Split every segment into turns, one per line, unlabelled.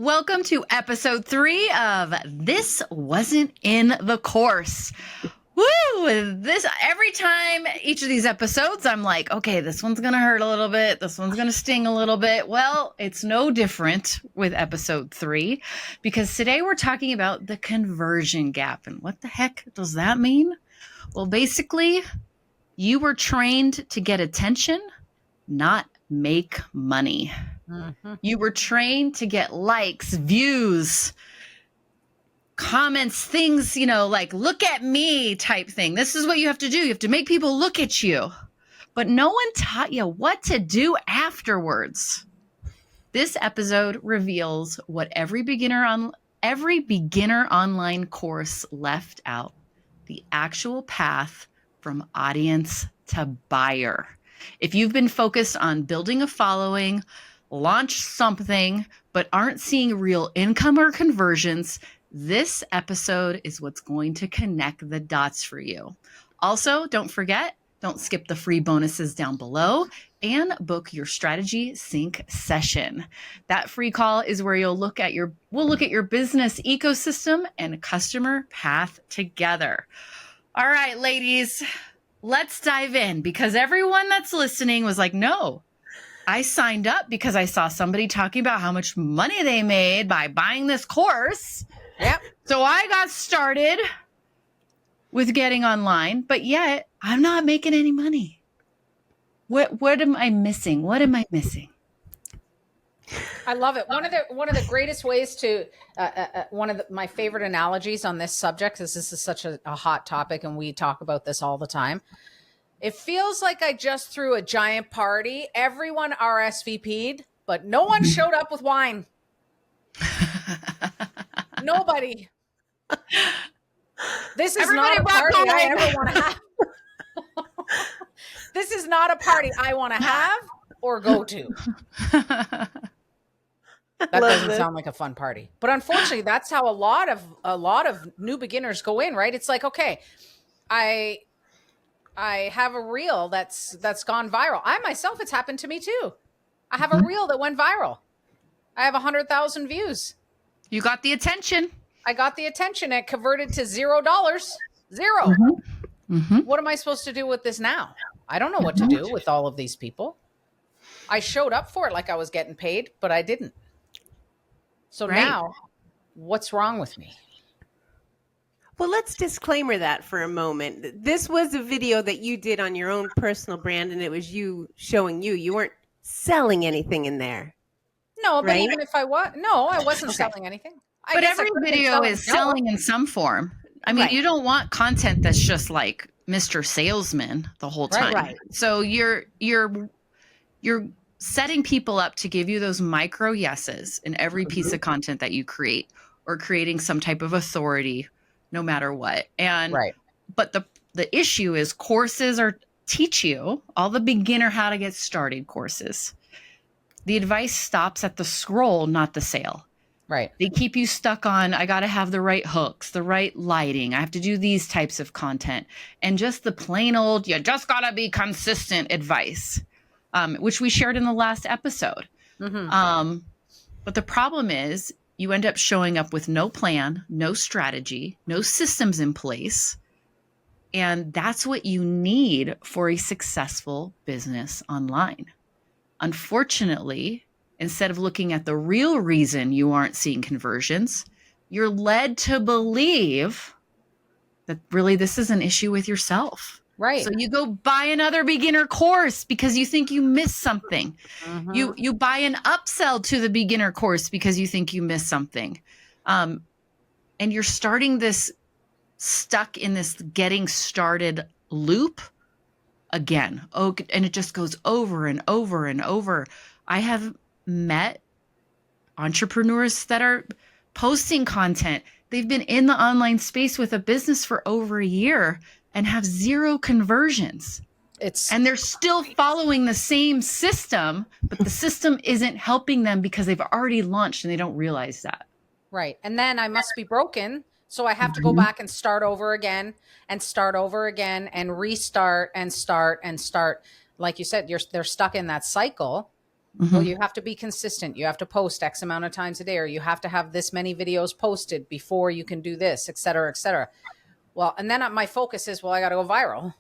Welcome to episode 3 of This Wasn't in the Course. Woo! Every time each of these episodes, I'm like, okay, this one's going to hurt a little bit. This one's going to sting a little bit. Well, it's no different with episode 3 because today we're talking about the conversion gap. And what the heck does that mean? Well, basically, you were trained to get attention, not make money. Mm-hmm. You were trained to get likes, views, comments, things, like look at me type thing. This is what you have to do. You have to make people look at you. But no one taught you what to do afterwards. This episode reveals what every beginner online course left out, the actual path from audience to buyer. If you've been focused on building a following, launch something, but aren't seeing real income or conversions, this episode is what's going to connect the dots for you. Also, don't skip the free bonuses down below and book your strategy sync session. That free call is where we'll look at your business ecosystem and customer path together. All right, ladies, let's dive in because everyone that's listening was like, no, I signed up because I saw somebody talking about how much money they made by buying this course.
Yep.
So I got started with getting online, but yet I'm not making any money. What am I missing? What am I missing?
I love it. One of the greatest ways to my favorite analogies on this subject, because this is such a hot topic and we talk about this all the time. It feels like I just threw a giant party. Everyone RSVP'd, but no one showed up with wine. Nobody. This is not a party I ever want to have. This is not a party I want to have or go to. That doesn't sound like a fun party. But unfortunately, that's how a lot of new beginners go in, right? It's like, okay, I have a reel that's gone viral. I myself, it's happened to me too. I have a reel that went viral. I have 100,000 views.
You got the attention.
I got the attention. It converted to $0. Zero.
Mm-hmm.
What am I supposed to do with this now? I don't know what to do with all of these people. I showed up for it like I was getting paid, but I didn't. So now, what's wrong with me?
Well, let's disclaimer that for a moment. This was a video that you did on your own personal brand, and it was you showing you. You weren't selling anything in there.
No, but even if I was, I wasn't selling anything.
But every video is selling in some form. I mean, you don't want content that's just like Mr. Salesman the whole time.
Right.
So you're setting people up to give you those micro yeses in every piece of content that you create, or creating some type of authority, no matter what. And but the issue is courses teach you all the beginner how to get started courses. The advice stops at the scroll, not the sale.
Right.
They keep you stuck on, I got to have the right hooks, the right lighting. I have to do these types of content. And just the plain old, you just got to be consistent advice, which we shared in the last episode. Mm-hmm. But the problem is you end up showing up with no plan, no strategy, no systems in place. And that's what you need for a successful business online. Unfortunately, instead of looking at the real reason you aren't seeing conversions, you're led to believe that really this is an issue with yourself.
Right.
So you go buy another beginner course because you think you missed something. Mm-hmm. You buy an upsell to the beginner course because you think you missed something. And you're stuck in this getting started loop again. Oh, and it just goes over and over and over. I have met entrepreneurs that are posting content. They've been in the online space with a business for over a year and have 0 conversions. And they're still following the same system, but the system isn't helping them because they've already launched and they don't realize that.
Right. And then I must be broken. So I have to go back and start over again and restart and start. Like you said, they're stuck in that cycle. Well, you have to be consistent. You have to post X amount of times a day, or you have to have this many videos posted before you can do this, et cetera, et cetera. Well, and then my focus is, well, I got to go viral.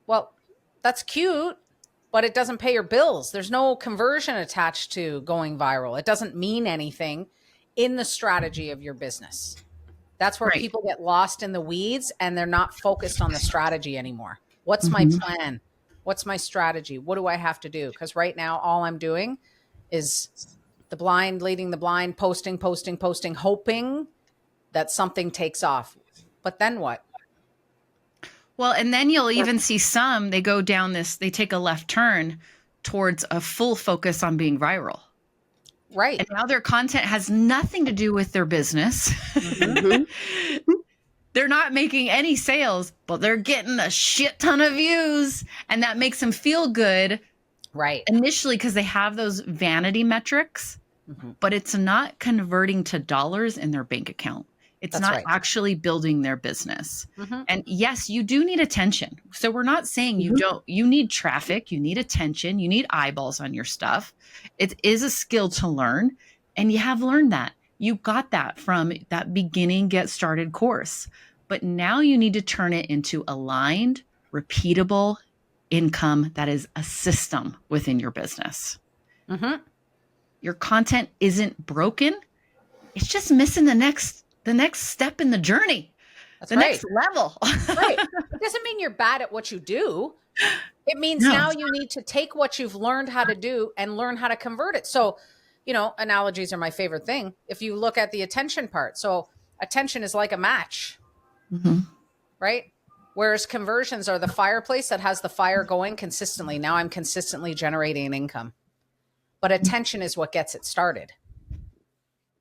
Well, that's cute, but it doesn't pay your bills. There's no conversion attached to going viral. It doesn't mean anything in the strategy of your business. That's where people get lost in the weeds and they're not focused on the strategy anymore. What's my plan? What's my strategy? What do I have to do? Because right now, all I'm doing is the blind leading the blind, posting, hoping that something takes off. But then what?
Well, and then you'll even see some, they go down this, they take a left turn towards a full focus on being viral.
Right.
And now their content has nothing to do with their business. They're not making any sales, but they're getting a shit ton of views. And that makes them feel good.
Right.
Initially, because they have those vanity metrics, but it's not converting to dollars in their bank account. It's not actually building their business. And yes, you do need attention. So we're not saying you don't, you need traffic, you need attention, you need eyeballs on your stuff. It is a skill to learn. And you have learned that. You got that from that beginning Get Started course. But now you need to turn it into aligned, repeatable income that is a system within your business. Your content isn't broken. It's just missing the next step in the journey.
That's
next level.
Right. It doesn't mean you're bad at what you do. It means now you need to take what you've learned how to do and learn how to convert it. So, you know, analogies are my favorite thing. If you look at the attention part, so attention is like a match, right? Whereas conversions are the fireplace that has the fire going consistently. Now I'm consistently generating an income, but attention is what gets it started.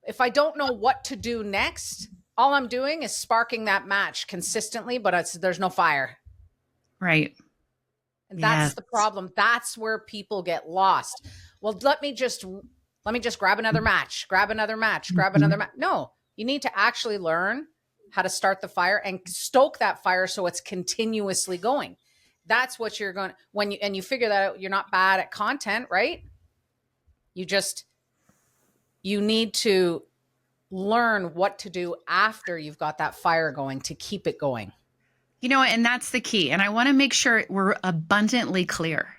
If I don't know what to do next, all I'm doing is sparking that match consistently, but there's no fire.
Right.
And that's the problem. That's where people get lost. Well, let me just grab another match, grab another match. No, you need to actually learn how to start the fire and stoke that fire so it's continuously going. That's what you're going and you figure that out. You're not bad at content, right? You need to learn what to do after you've got that fire going to keep it going.
You know, and that's the key. And I want to make sure we're abundantly clear.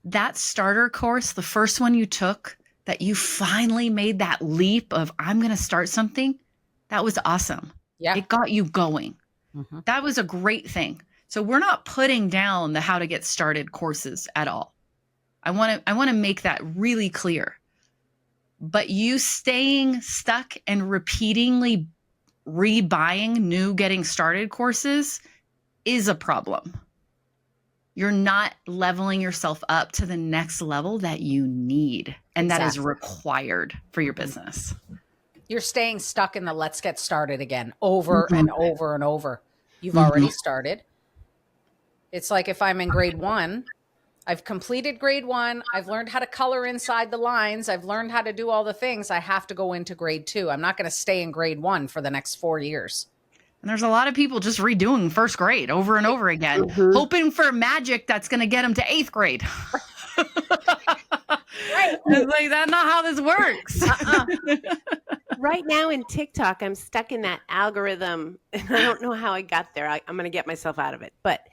That starter course, the first one you took, that you finally made that leap of, I'm going to start something, that was awesome. Yeah. It got you going. That was a great thing. So we're not putting down the how to get started courses at all. I want to make that really clear. But you staying stuck and repeatedly rebuying new getting started courses is a problem. You're not leveling yourself up to the next level that you need and that is required for your business.
You're staying stuck in the let's get started again over and over and over. You've already started. It's like if I'm in grade 1, I've completed grade 1. I've learned how to color inside the lines. I've learned how to do all the things. I have to go into grade 2. I'm not going to stay in grade 1 for the next 4 years.
And there's a lot of people just redoing first grade over and over again, hoping for magic that's going to get them to 8th grade. Right. It's like, that's not how this works.
Right now in TikTok, I'm stuck in that algorithm, and I don't know how I got there. I'm going to get myself out of it. But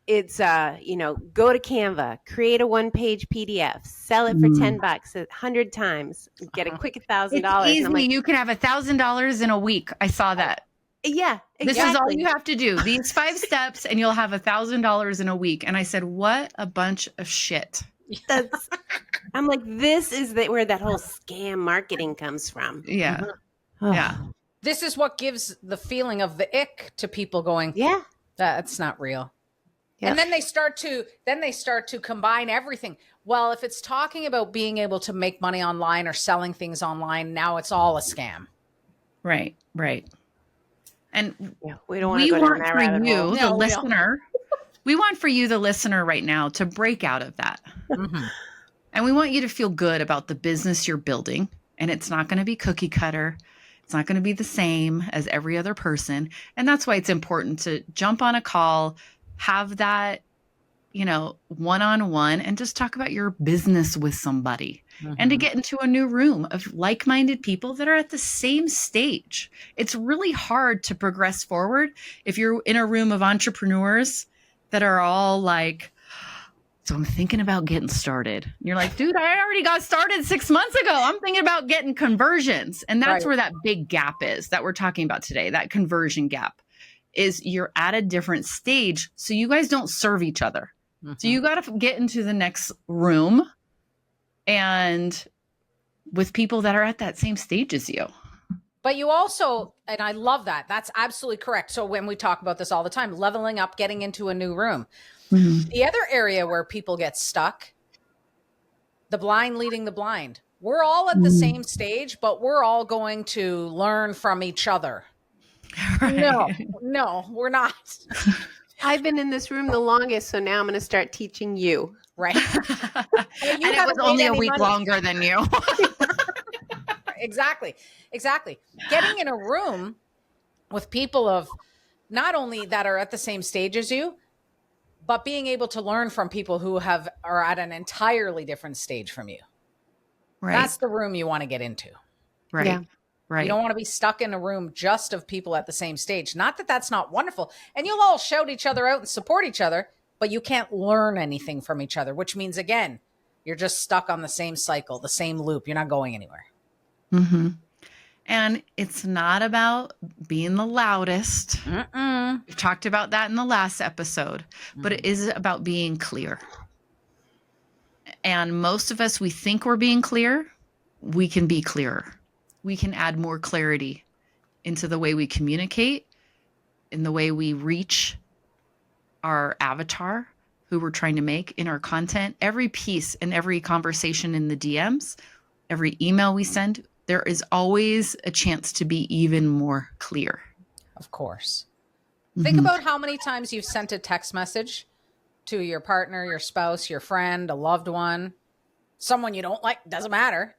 it's, go to Canva, create a 1-page PDF, sell it for $10, 100 times, get a quick $1,000.
It's easy. Like, you can have $1,000 in a week. I saw that.
Yeah, exactly.
This is all you have to do. These 5 steps and you'll have $1,000 in a week. And I said, what a bunch of shit.
I'm like, this is where that whole scam marketing comes from.
Yeah. Yeah.
This is what gives the feeling of the ick to people going, that's not real. Yeah. And then they start to combine everything. Well, if it's talking about being able to make money online or selling things online, now it's all a scam.
Right. Right. And
we don't want to go down that rabbit hole.
The listener. We want for you, the listener, right now to break out of that. And we want you to feel good about the business you're building. And it's not going to be cookie cutter. It's not going to be the same as every other person. And that's why it's important to jump on a call, have that one-on-one and just talk about your business with somebody and to get into a new room of like-minded people that are at the same stage. It's really hard to progress forward if you're in a room of entrepreneurs that are all like, so I'm thinking about getting started. And you're like, dude, I already got started 6 months ago. I'm thinking about getting conversions. And that's where that big gap is that we're talking about today, that conversion gap. Is you're at a different stage, so you guys don't serve each other. So you got to get into the next room and with people that are at that same stage as you.
But you also, and I love that. That's absolutely correct. So when we talk about this all the time, leveling up, getting into a new room. The other area where people get stuck, the blind leading the blind. We're all at the same stage, but we're all going to learn from each other. Right. No, we're not.
I've been in this room the longest, so now I'm going to start teaching you.
Right.
And it was only a week longer than you.
Exactly. Getting in a room with people of not only that are at the same stage as you, but being able to learn from people who are at an entirely different stage from you. Right. That's the room you want to get into.
Right. Yeah. Right.
You don't want to be stuck in a room just of people at the same stage. Not that that's not wonderful. And you'll all shout each other out and support each other, but you can't learn anything from each other, which means, again, you're just stuck on the same cycle, the same loop. You're not going anywhere.
And it's not about being the loudest. We've talked about that in the last episode, but it is about being clear. And most of us, we think we're being clear. We can be clearer. We can add more clarity into the way we communicate, in the way we reach our avatar, who we're trying to make in our content. Every piece and every conversation in the DMs, every email we send, there is always a chance to be even more clear.
Of course. Think about how many times you've sent a text message to your partner, your spouse, your friend, a loved one, someone you don't like, doesn't matter.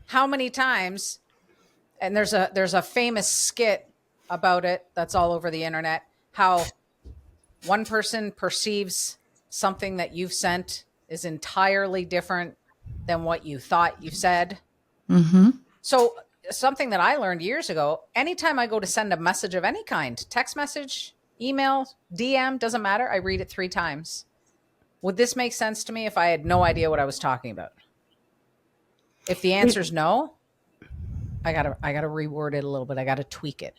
How many times, and there's a famous skit about it that's all over the internet, how one person perceives something that you've sent is entirely different than what you thought you said. So something that I learned years ago, anytime I go to send a message of any kind, text message, email, DM, doesn't matter, I read it 3 times. Would this make sense to me if I had no idea what I was talking about? If the answer is no, I gotta reword it a little bit. I gotta tweak it.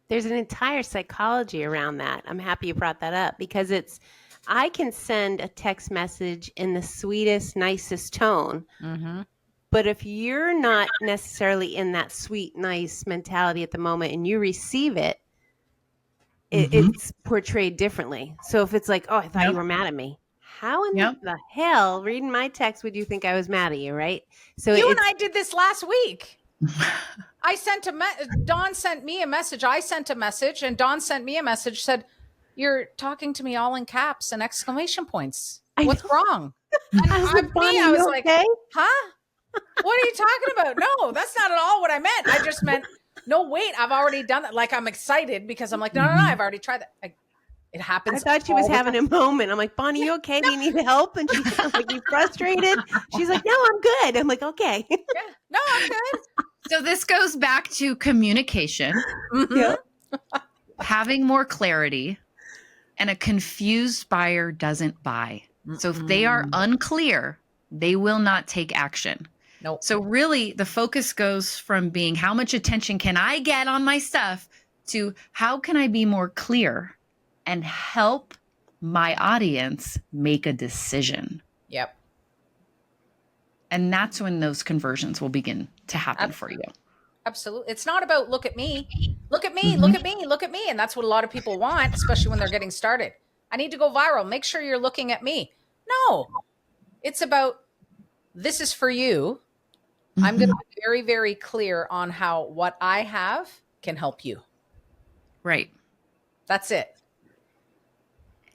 There's an entire psychology around that. I'm happy you brought that up because I can send a text message in the sweetest, nicest tone. But if you're not necessarily in that sweet, nice mentality at the moment and you receive it, it's portrayed differently. So if it's like, oh, I thought you were mad at me. How in the hell, reading my text, would you think I was mad at you, right? So
you and I did this last week. Dawn sent me a message. I sent a message, and Dawn sent me a message, said, "You're talking to me all in caps and exclamation points. What's wrong?" And
I was like, okay?
Huh? What are you talking about? No, that's not at all what I meant. I just meant, no, wait, I've already done that. Like, I'm excited because I'm like, no, I've already tried that. It happens.
I thought she was having a moment. I'm like, Bonnie, you okay? Do you need help? And she sounds like, you frustrated? She's like, no, I'm good. I'm like, okay.
Yeah. No, I'm good.
So this goes back to communication. Having more clarity, and a confused buyer doesn't buy. So if they are unclear, they will not take action.
Nope.
So really the focus goes from being how much attention can I get on my stuff to how can I be more clear and help my audience make a decision.
Yep.
And that's when those conversions will begin to happen for you.
Absolutely. It's not about look at me, look at me, look at me, look at me. And that's what a lot of people want, especially when they're getting started. I need to go viral. Make sure you're looking at me. No, it's about this is for you. I'm going to be very, very clear on how what I have can help you.
Right.
That's it.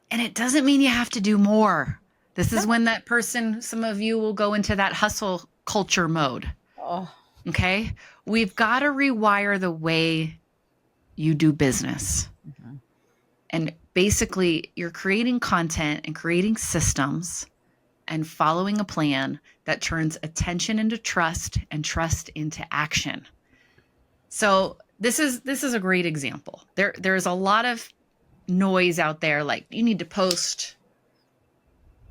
And it doesn't mean you have to do more. This is when that person, some of you will go into that hustle culture mode.
Oh.
Okay. We've got to rewire the way you do business and basically you're creating content and creating systems and following a plan that turns attention into trust and trust into action. So this is a great example. There's a lot of noise out there, like you need to post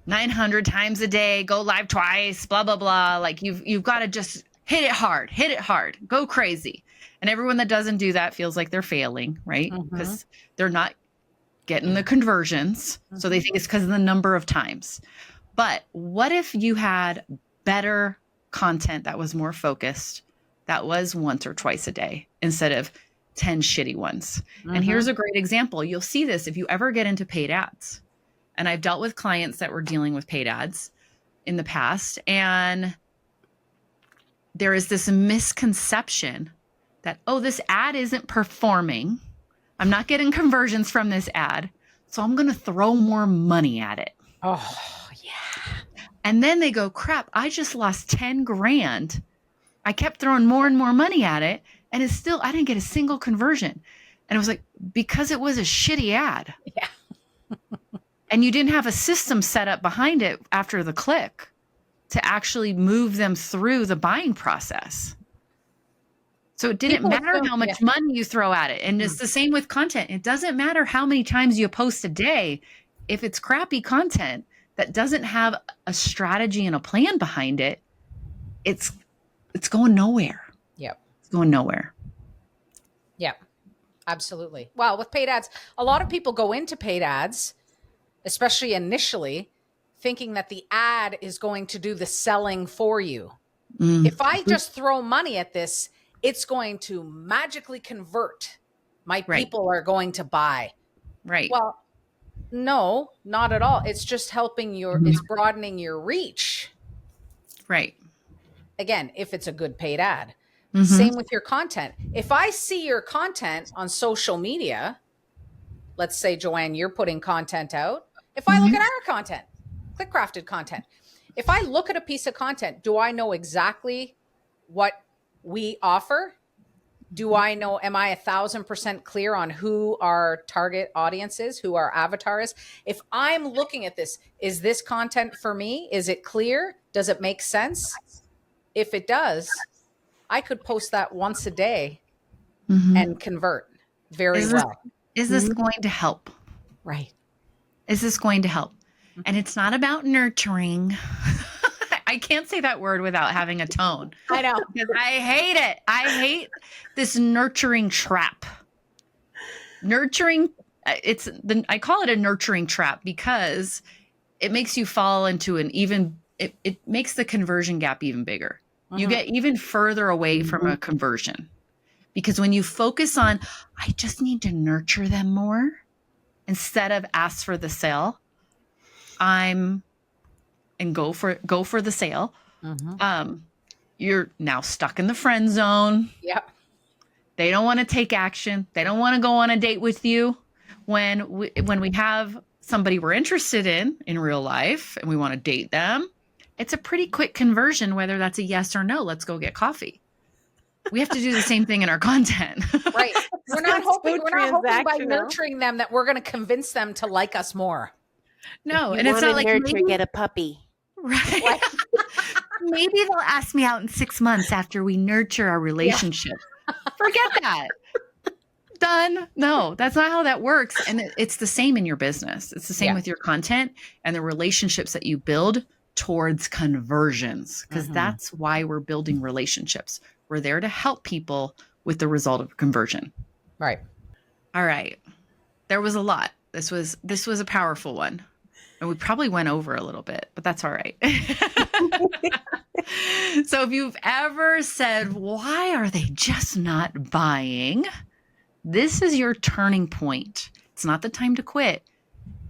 900 times a day, go live twice, blah blah blah. Like you've got to just hit it hard, go crazy. And everyone that doesn't do that feels like they're failing, right? Because they're not getting the conversions. So they think it's because of the number of times. But what if you had better content that was more focused, that was once or twice a day instead of 10 shitty ones? And here's a great example. You'll see this if you ever get into paid ads. And I've dealt with clients that were dealing with paid ads in the past. And there is this misconception that, oh, this ad isn't performing. I'm not getting conversions from this ad, so I'm going to throw more money at it.
Oh, yeah.
And then they go, crap, I just lost 10 grand. I kept throwing more and more money at it, and it's still, I didn't get a single conversion. And it was like, because it was a shitty ad.
Yeah.
And you didn't have a system set up behind it after the click to actually move them through the buying process. So it didn't matter how much money you throw at it. And it's the same with content. It doesn't matter how many times you post a day. If it's crappy content that doesn't have a strategy and a plan behind it, it's going nowhere.
Yep.
It's going nowhere.
Yep. Absolutely. Well, with paid ads, a lot of people go into paid ads, especially initially, thinking that the ad is going to do the selling for you. If I just throw money at this, it's going to magically convert. My people are going to buy.
Right.
Well, no, not at all. It's just helping it's broadening your reach.
Right.
Again, if it's a good paid ad. Same with your content. If I see your content on social media, let's say, Joanne, you're putting content out. If I look at our content, ClickCrafted content, if I look at a piece of content, do I know exactly what we offer? Do I know, am I 1,000% clear on who our target audience is, who our avatar is? If I'm looking at this, is this content for me? Is it clear? Does it make sense? If it does, I could post that once a day and convert very well.
Is this going to help?
Right.
Is this going to help? And it's not about nurturing. I can't say that word without having a tone.
I know.
Because I hate it. I hate this nurturing trap. Nurturing, I call it a nurturing trap because it makes you fall into it makes the conversion gap even bigger. You get even further away from a conversion. Because when you focus on, I just need to nurture them more instead of ask for the sale, and go for the sale. You're now stuck in the friend zone.
Yep.
They don't want to take action. They don't want to go on a date with you. When we have somebody we're interested in real life and we want to date them, it's a pretty quick conversion, whether that's a yes or no. Let's go get coffee. We have to do the same thing in our content.
Right. We're not hoping by nurturing them that we're going to convince them to like us more.
No, and it's not like
nurture, get a puppy.
Right. Maybe they'll ask me out in 6 months after we nurture our relationship. Yeah. Forget that. Done. No, that's not how that works. And it's the same in your business. It's the same with your content and the relationships that you build towards conversions, because that's why we're building relationships. We're there to help people with the result of conversion.
Right.
All right. There was a lot. This was a powerful one. And we probably went over a little bit, but that's all right. So if you've ever said, why are they just not buying? This is your turning point. It's not the time to quit.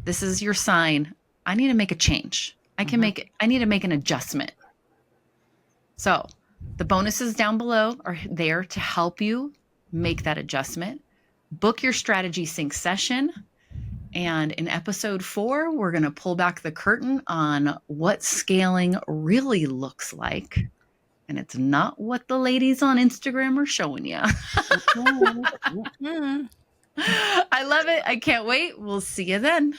This is your sign. I need to make a change. I need to make an adjustment. So the bonuses down below are there to help you make that adjustment. Book your strategy sync session. And in episode 4, we're going to pull back the curtain on what scaling really looks like. And it's not what the ladies on Instagram are showing you. I love it. I can't wait. We'll see you then.